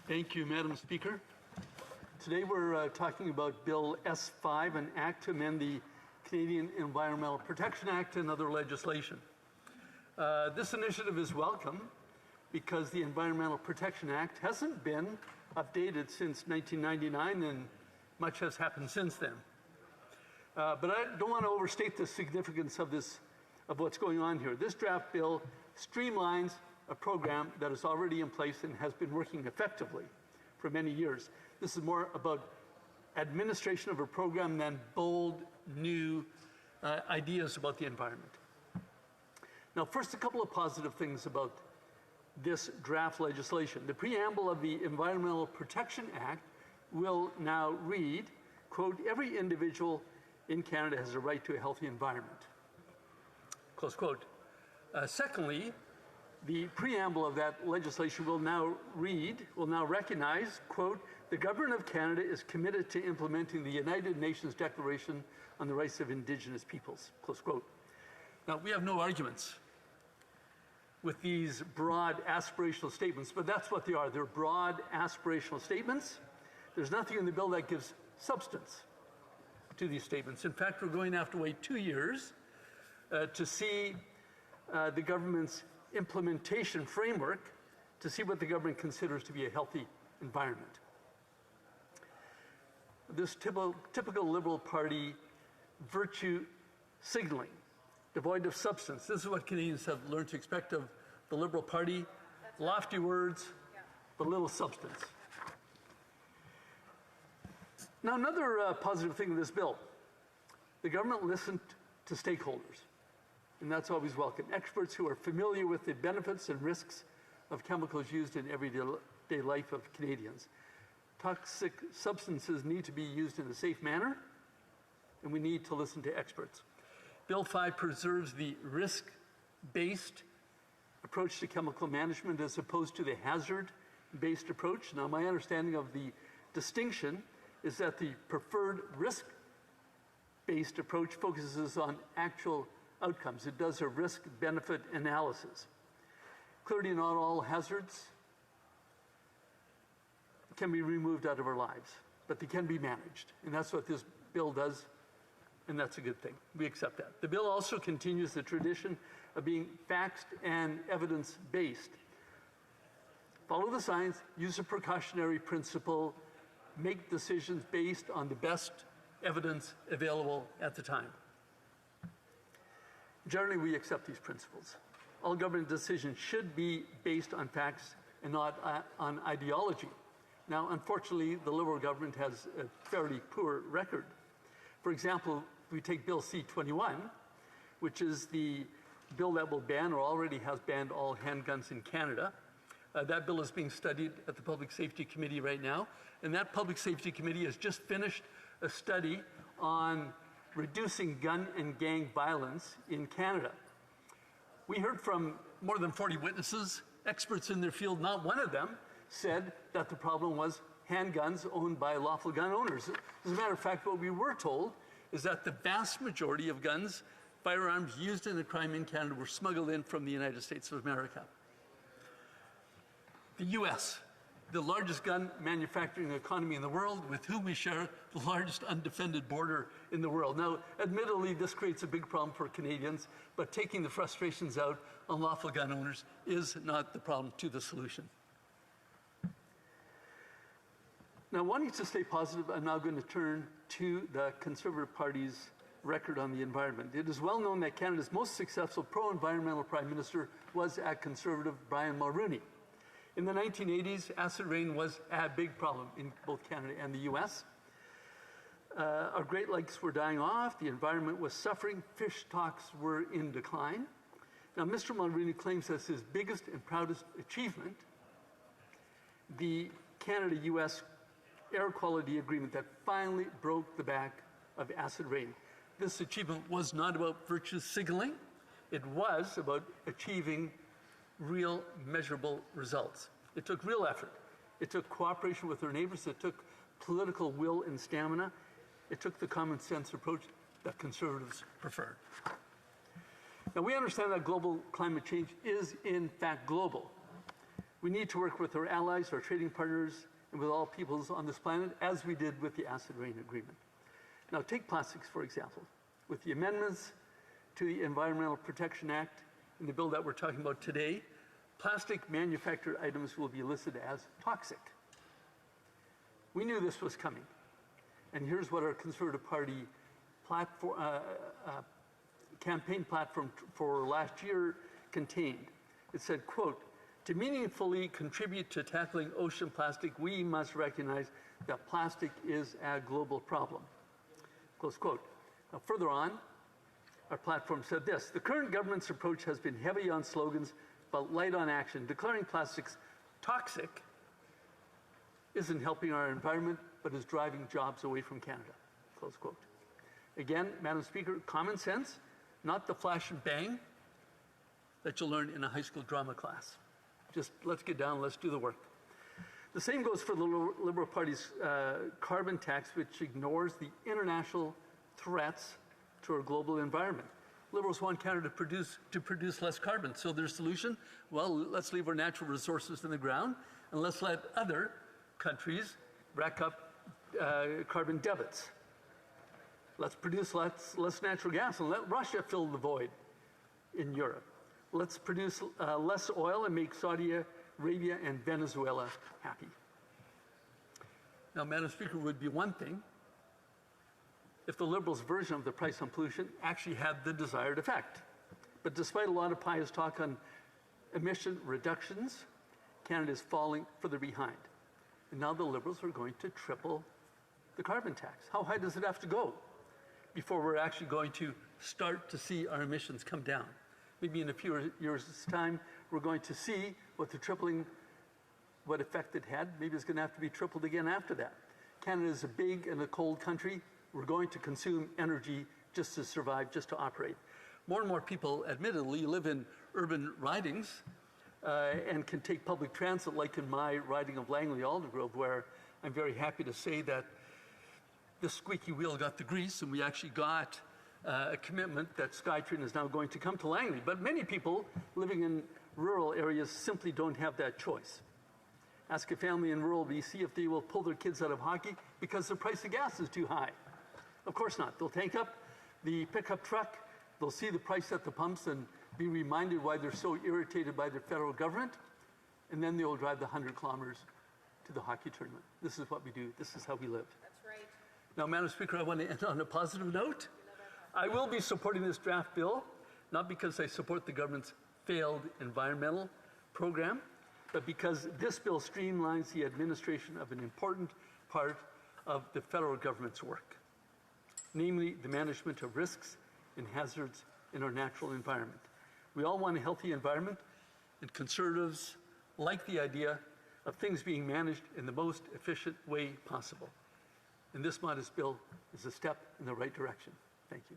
Thank you, Madam Speaker. Today we're talking about Bill S-5, an act to amend the Canadian Environmental Protection Act and other legislation. This initiative is welcome because the Environmental Protection Act hasn't been updated since 1999 and much has happened since then. But I don't want to overstate the significance of what's going on here. This draft bill streamlines a program that is already in place and has been working effectively for many years. This is more about administration of a program than bold, new ideas about the environment. Now, first, a couple of positive things about this draft legislation. The preamble of the Environmental Protection Act will now read, quote, "Every individual in Canada has a right to a healthy environment," close quote. Secondly, the preamble of that legislation will now recognize, quote, "The Government of Canada is committed to implementing the United Nations Declaration on the Rights of Indigenous Peoples," close quote. Now, we have no arguments with these broad aspirational statements, but that's what they are. They're broad aspirational statements. There's nothing in the bill that gives substance to these statements. In fact, we're going to have to wait 2 years to see the government's implementation framework to see what the government considers to be a healthy environment. This typical Liberal Party virtue signaling, devoid of substance. This is what Canadians have learned to expect of the Liberal Party. Lofty words, but little substance. Now, another positive thing with this bill, the government listened to stakeholders. And that's always welcome. Experts who are familiar with the benefits and risks of chemicals used in everyday life of Canadians. Toxic substances need to be used in a safe manner, and we need to listen to experts. Bill 5 preserves the risk-based approach to chemical management as opposed to the hazard-based approach. Now, my understanding of the distinction is that the preferred risk-based approach focuses on actual outcomes. It does a risk-benefit analysis. Clearly, not all hazards can be removed out of our lives, but they can be managed. And that's what this bill does, and that's a good thing. We accept that. The bill also continues the tradition of being facts and evidence-based. Follow the science, use a precautionary principle, make decisions based on the best evidence available at the time. Generally, we accept these principles. All government decisions should be based on facts and not on ideology. Now, unfortunately, the Liberal government has a fairly poor record. For example, we take Bill C-21, which is the bill that will ban or already has banned all handguns in Canada. That bill is being studied at the Public Safety Committee right now, and that Public Safety Committee has just finished a study on reducing gun and gang violence in Canada. We heard from more than 40 witnesses, experts in their field. Not one of them said that the problem was handguns owned by lawful gun owners. As a matter of fact, what we were told is that the vast majority of guns, firearms used in a crime in Canada were smuggled in from the United States of America. The US, the largest gun manufacturing economy in the world, with whom we share the largest undefended border in the world. Now, admittedly, this creates a big problem for Canadians, but taking the frustrations out on lawful gun owners is not the problem to the solution. Now, wanting to stay positive, I'm now going to turn to the Conservative Party's record on the environment. It is well known that Canada's most successful pro-environmental Prime Minister was a Conservative Brian Mulroney. In the 1980s, acid rain was a big problem in both Canada and the US. Our Great Lakes were dying off, the environment was suffering, fish stocks were in decline. Now, Mr. Mulroney claims as his biggest and proudest achievement the Canada-US air quality agreement that finally broke the back of acid rain. This achievement was not about virtue signaling, it was about achieving real measurable results. It took real effort. It took cooperation with our neighbors. It took political will and stamina. It took the common sense approach that Conservatives preferred. Now, we understand that global climate change is in fact global. We need to work with our allies, our trading partners, and with all peoples on this planet, as we did with the Acid Rain Agreement. Now, take plastics, for example. With the amendments to the Environmental Protection Act in the bill that we're talking about today, plastic manufactured items will be listed as toxic. We knew this was coming. And here's what our Conservative Party campaign platform for last year contained. It said, quote, "To meaningfully contribute to tackling ocean plastic, we must recognize that plastic is a global problem." Close quote. Now, further on, our platform said this: "The current government's approach has been heavy on slogans, but light on action. Declaring plastics toxic isn't helping our environment, but is driving jobs away from Canada." Close quote. Again, Madam Speaker, common sense, not the flash and bang that you'll learn in a high school drama class. Just let's get down, let's do the work. The same goes for the Liberal Party's carbon tax, which ignores the international threats to our global environment. Liberals want Canada to produce less carbon. So their solution, well, let's leave our natural resources in the ground and let's let other countries rack up carbon debits. Let's produce less natural gas and let Russia fill the void in Europe. Let's produce less oil and make Saudi Arabia and Venezuela happy. Now, Madam Speaker, it would be one thing if the Liberals' version of the price on pollution actually had the desired effect. But despite a lot of pious talk on emission reductions, Canada is falling further behind. And now the Liberals are going to triple the carbon tax. How high does it have to go before we're actually going to start to see our emissions come down? Maybe in a few years' time, we're going to see what the tripling, what effect it had. Maybe it's going to have to be tripled again after that. Canada is a big and a cold country. We're going to consume energy just to survive, just to operate. More and more people, admittedly, live in urban ridings and can take public transit, like in my riding of Langley-Aldergrove, where I'm very happy to say that the squeaky wheel got the grease, and we actually got a commitment that SkyTrain is now going to come to Langley. But many people living in rural areas simply don't have that choice. Ask a family in rural BC if they will pull their kids out of hockey because the price of gas is too high. Of course not. They'll tank up the pickup truck, they'll see the price at the pumps and be reminded why they're so irritated by the federal government, and then they will drive the 100 kilometers to the hockey tournament. This is what we do. This is how we live. That's right. Now, Madam Speaker, I want to end on a positive note. I will be supporting this draft bill, not because I support the government's failed environmental program, but because this bill streamlines the administration of an important part of the federal government's work, namely the management of risks and hazards in our natural environment. We all want a healthy environment, and Conservatives like the idea of things being managed in the most efficient way possible. And this modest bill is a step in the right direction. Thank you.